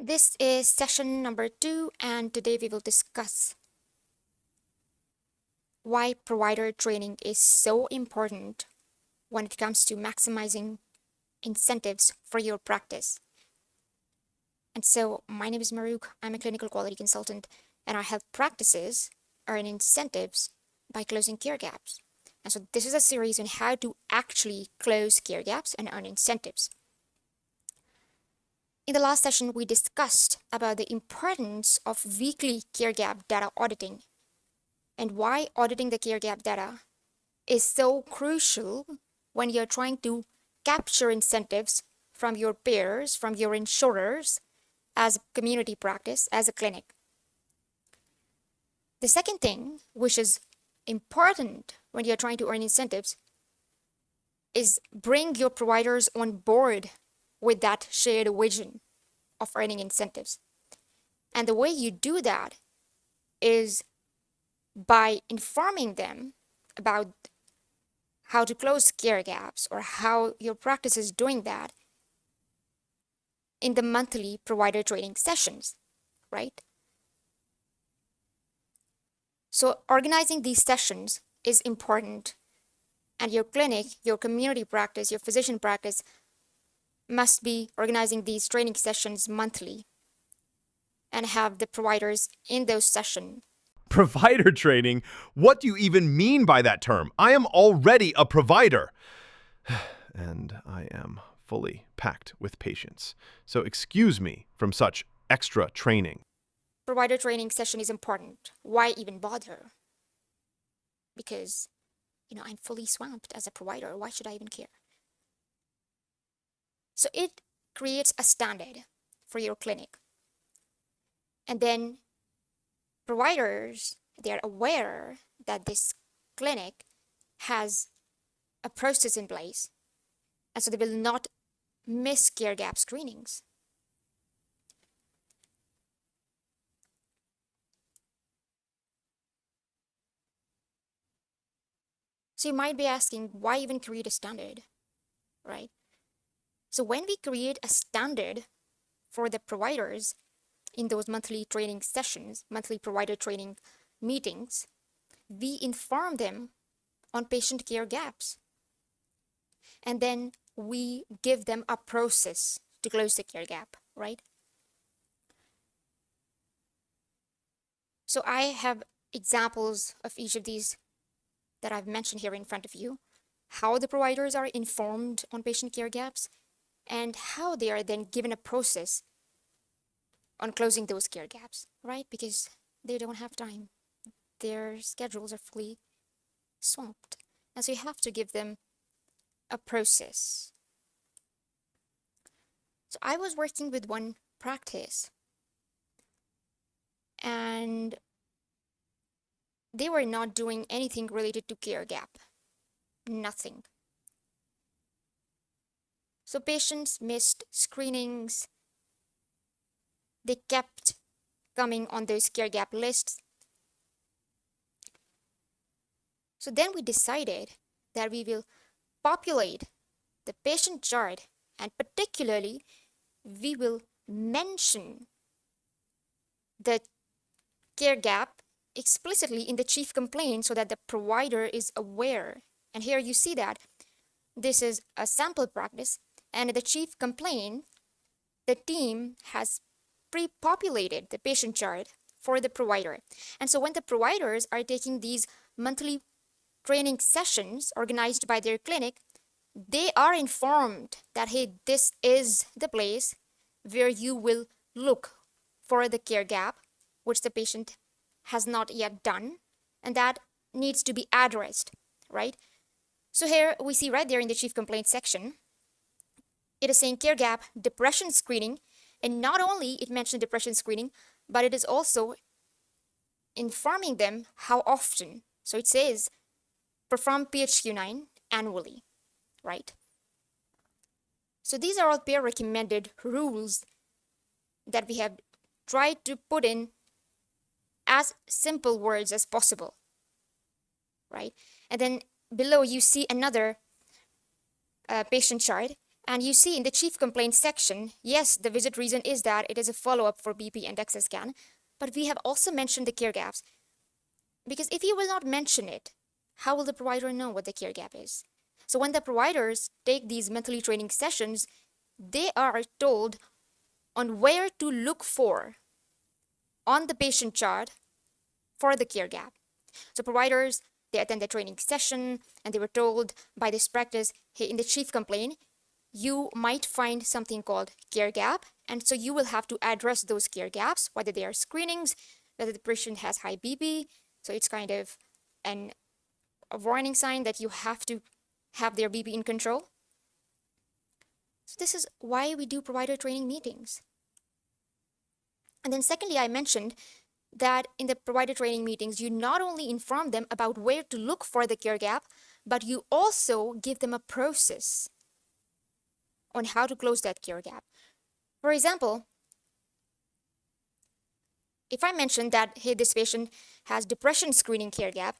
This is session number 2, and today we will discuss why provider training is so important when it comes to maximizing incentives for your practice. And so, my name is Maruk. I'm a clinical quality consultant, and I help practices earn incentives by closing care gaps. And so, this is a series on how to actually close care gaps and earn incentives. In the last session, we discussed about the importance of weekly care gap data auditing and why auditing the care gap data is so crucial when you're trying to capture incentives from your peers, from your insurers, as a community practice, as a clinic. The second thing, which is important when you're trying to earn incentives, is bring your providers on board with that shared vision of earning incentives. And the way you do that is by informing them about how to close care gaps or how your practice is doing that in the monthly provider training sessions, right? So organizing these sessions is important, and your clinic, your community practice, your physician practice must be organizing these training sessions monthly and have the providers in those sessions. Provider training? What do you even mean by that term? I am already a provider. And I am fully packed with patients. So excuse me from such extra training. Provider training session is important. Why even bother? Because, I'm fully swamped as a provider. Why should I even care? So it creates a standard for your clinic. And then providers, they're aware that this clinic has a process in place. And so they will not miss care gap screenings. So you might be asking, why even create a standard, right? So when we create a standard for the providers in those monthly training sessions, monthly provider training meetings, we inform them on patient care gaps. And then we give them a process to close the care gap, right? So I have examples of each of these that I've mentioned here in front of you, how the providers are informed on patient care gaps, and how they are then given a process on closing those care gaps, right? Because they don't have time. Their schedules are fully swamped. And so you have to give them a process. So I was working with one practice, and they were not doing anything related to care gap. Nothing. So patients missed screenings. They kept coming on those care gap lists. So then we decided that we will populate the patient chart, and particularly we will mention the care gap explicitly in the chief complaint so that the provider is aware. And here you see that this is a sample practice, and in the chief complaint, the team has pre-populated the patient chart for the provider. And so when the providers are taking these monthly training sessions organized by their clinic, they are informed that, hey, this is the place where you will look for the care gap, which the patient has not yet done, and that needs to be addressed, right? So here we see right there in the chief complaint section, it is saying care gap depression screening, and not only it mentioned depression screening, but it is also informing them how often. So it says perform PHQ-9 annually, right? So these are all peer recommended rules that we have tried to put in as simple words as possible, right? And then below you see another patient chart, And you see in the chief complaint section, yes, the visit reason is that it is a follow-up for BP and DEXA scan, but we have also mentioned the care gaps. Because if you will not mention it, how will the provider know what the care gap is? So when the providers take these mentally training sessions, they are told on where to look for on the patient chart for the care gap. So providers, they attend the training session and they were told by this practice, hey, in the chief complaint, you might find something called care gap. And so you will have to address those care gaps, whether they are screenings, whether the patient has high BP. So it's kind of a warning sign that you have to have their BP in control. So this is why we do provider training meetings. And then secondly, I mentioned that in the provider training meetings, you not only inform them about where to look for the care gap, but you also give them a process on how to close that care gap. For example, if I mention that, hey, this patient has depression screening care gap,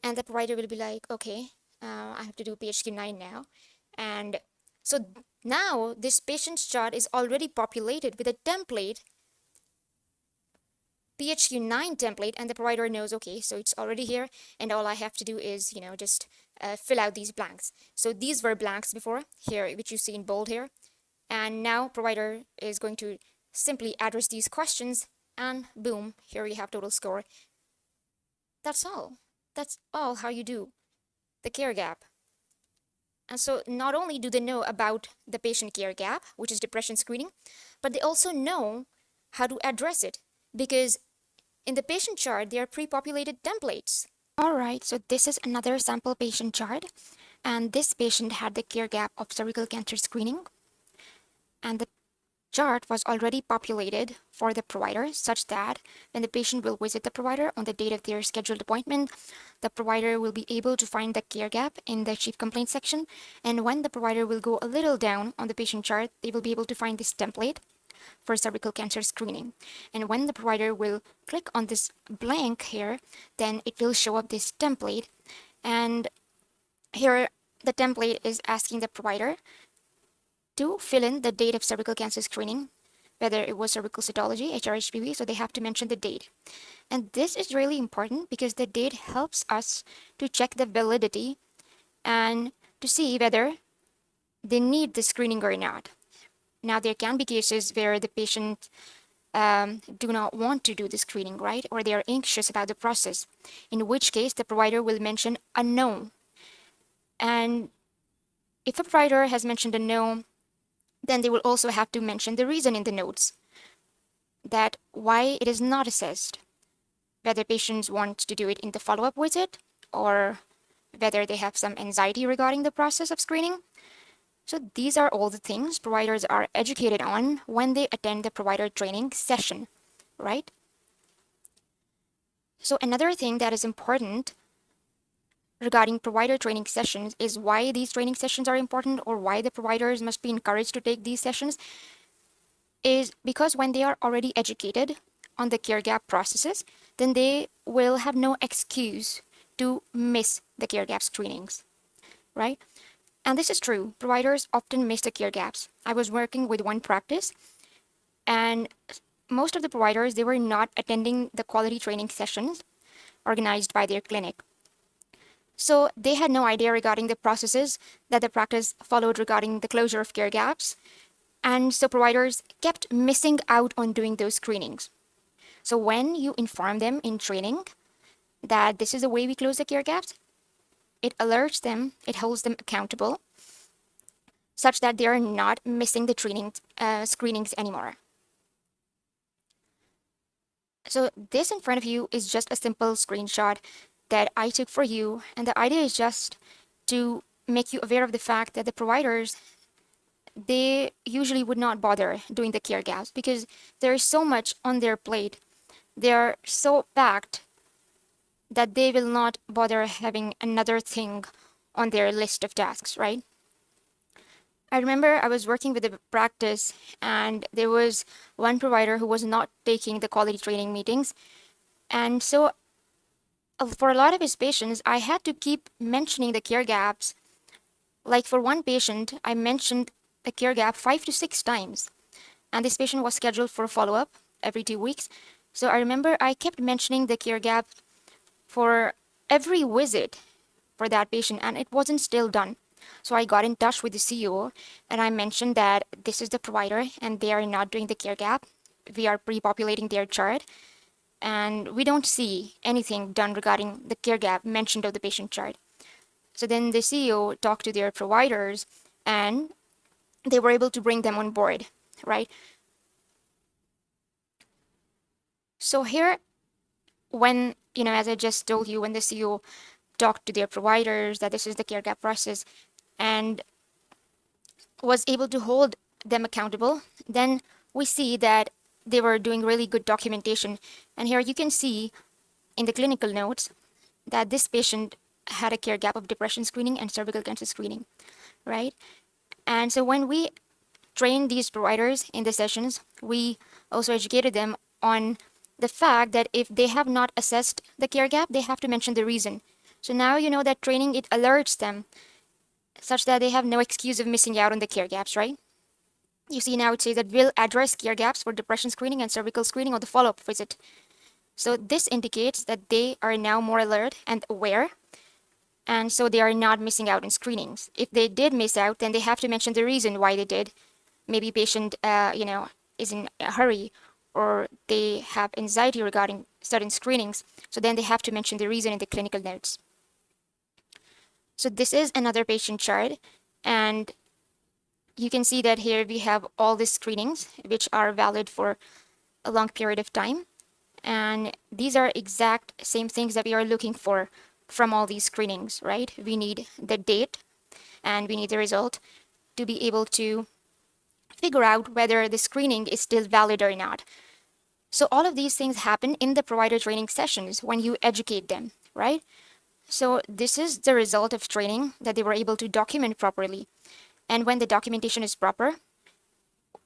and the provider will be like, okay, I have to do PHQ-9 now. And so now this patient's chart is already populated with a template, PHQ-9 template, and the provider knows, okay, so it's already here, and all I have to do is, just fill out these blanks. So these were blanks before, here, which you see in bold here. And now provider is going to simply address these questions, and boom, here you have total score. That's all. That's all how you do the care gap. And so not only do they know about the patient care gap, which is depression screening, but they also know how to address it, because in the patient chart, there are pre-populated templates. All right, so this is another sample patient chart, and this patient had the care gap of cervical cancer screening, and the chart was already populated for the provider such that when the patient will visit the provider on the date of their scheduled appointment, the provider will be able to find the care gap in the chief complaint section. And when the provider will go a little down on the patient chart, they will be able to find this template for cervical cancer screening. And when the provider will click on this blank here, then it will show up this template. And here the template is asking the provider to fill in the date of cervical cancer screening, whether it was cervical cytology, HRHPV, so they have to mention the date. And this is really important because the date helps us to check the validity and to see whether they need the screening or not. Now, there can be cases where the patient do not want to do the screening, right? Or they are anxious about the process, in which case the provider will mention a no. And if a provider has mentioned a no, then they will also have to mention the reason in the notes, that why it is not assessed, whether patients want to do it in the follow-up visit or whether they have some anxiety regarding the process of screening. So these are all the things providers are educated on when they attend the provider training session, right? So another thing that is important regarding provider training sessions is why these training sessions are important, or why the providers must be encouraged to take these sessions, is because when they are already educated on the care gap processes, then they will have no excuse to miss the care gap screenings, right? And this is true. Providers often miss the care gaps. I was working with one practice, and most of the providers, they were not attending the quality training sessions organized by their clinic. So they had no idea regarding the processes that the practice followed regarding the closure of care gaps. And so providers kept missing out on doing those screenings. So when you inform them in training that this is the way we close the care gaps, it alerts them, it holds them accountable, such that they are not missing the training screenings anymore. So this in front of you is just a simple screenshot that I took for you, and the idea is just to make you aware of the fact that the providers, they usually would not bother doing the care gaps because there is so much on their plate. They are so packed that they will not bother having another thing on their list of tasks, right? I remember I was working with a practice, and there was one provider who was not taking the quality training meetings. And so for a lot of his patients, I had to keep mentioning the care gaps. Like for one patient, I mentioned a care gap 5 to 6 times. And this patient was scheduled for follow-up every 2 weeks. So I remember I kept mentioning the care gap for every visit for that patient, and it wasn't still done. So I got in touch with the CEO and I mentioned that this is the provider and they are not doing the care gap. We are pre-populating their chart and we don't see anything done regarding the care gap mentioned of the patient chart. So then the CEO talked to their providers and they were able to bring them on board, right? So here, when, as I just told you, when the CEO talked to their providers that this is the care gap process and was able to hold them accountable, then we see that they were doing really good documentation. And here you can see in the clinical notes that this patient had a care gap of depression screening and cervical cancer screening, right? And so when we trained these providers in the sessions, we also educated them on the fact that if they have not assessed the care gap, they have to mention the reason. So now you know that training, it alerts them such that they have no excuse of missing out on the care gaps, right? You see now it says that we'll address care gaps for depression screening and cervical screening on the follow-up visit. So this indicates that they are now more alert and aware, and so they are not missing out on screenings. If they did miss out, then they have to mention the reason why they did. Maybe patient, is in a hurry, or they have anxiety regarding certain screenings. So then they have to mention the reason in the clinical notes. So this is another patient chart, and you can see that here we have all the screenings which are valid for a long period of time. And these are exact same things that we are looking for from all these screenings, right? We need the date and we need the result to be able to figure out whether the screening is still valid or not. So all of these things happen in the provider training sessions when you educate them, right? So this is the result of training, that they were able to document properly. And when the documentation is proper,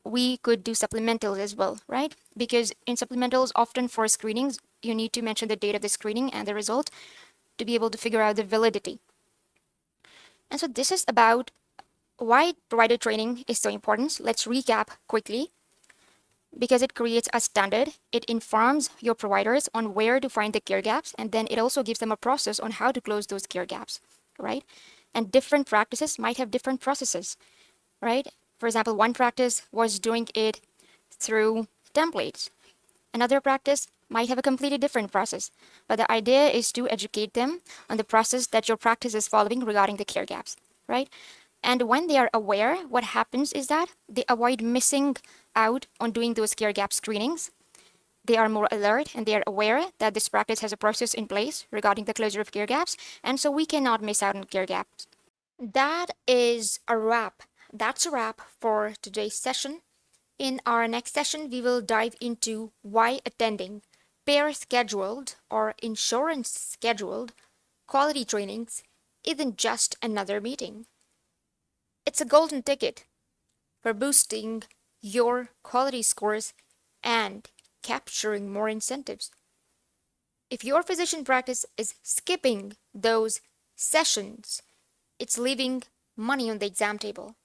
we could do supplementals as well, right? Because in supplementals, often for screenings, you need to mention the date of the screening and the result to be able to figure out the validity. And so this is about why provider training is so important. Let's recap quickly. Because it creates a standard, it informs your providers on where to find the care gaps, and then it also gives them a process on how to close those care gaps, right? And different practices might have different processes, right? For example, one practice was doing it through templates. Another practice might have a completely different process, but the idea is to educate them on the process that your practice is following regarding the care gaps, right? And when they are aware, what happens is that they avoid missing out on doing those care gap screenings. They are more alert and they are aware that this practice has a process in place regarding the closure of care gaps, and so we cannot miss out on care gaps. That is a wrap. That's a wrap for today's session. In our next session, we will dive into why attending pair scheduled or insurance scheduled quality trainings isn't just another meeting. It's a golden ticket for boosting your quality scores and capturing more incentives. If your physician practice is skipping those sessions, it's leaving money on the exam table.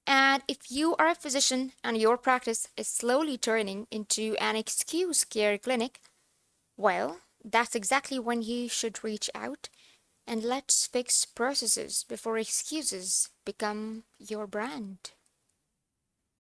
And if you are a physician and your practice is slowly turning into an ExcuseCare clinic, well, that's exactly when you should reach out and let's fix processes before excuses become your brand.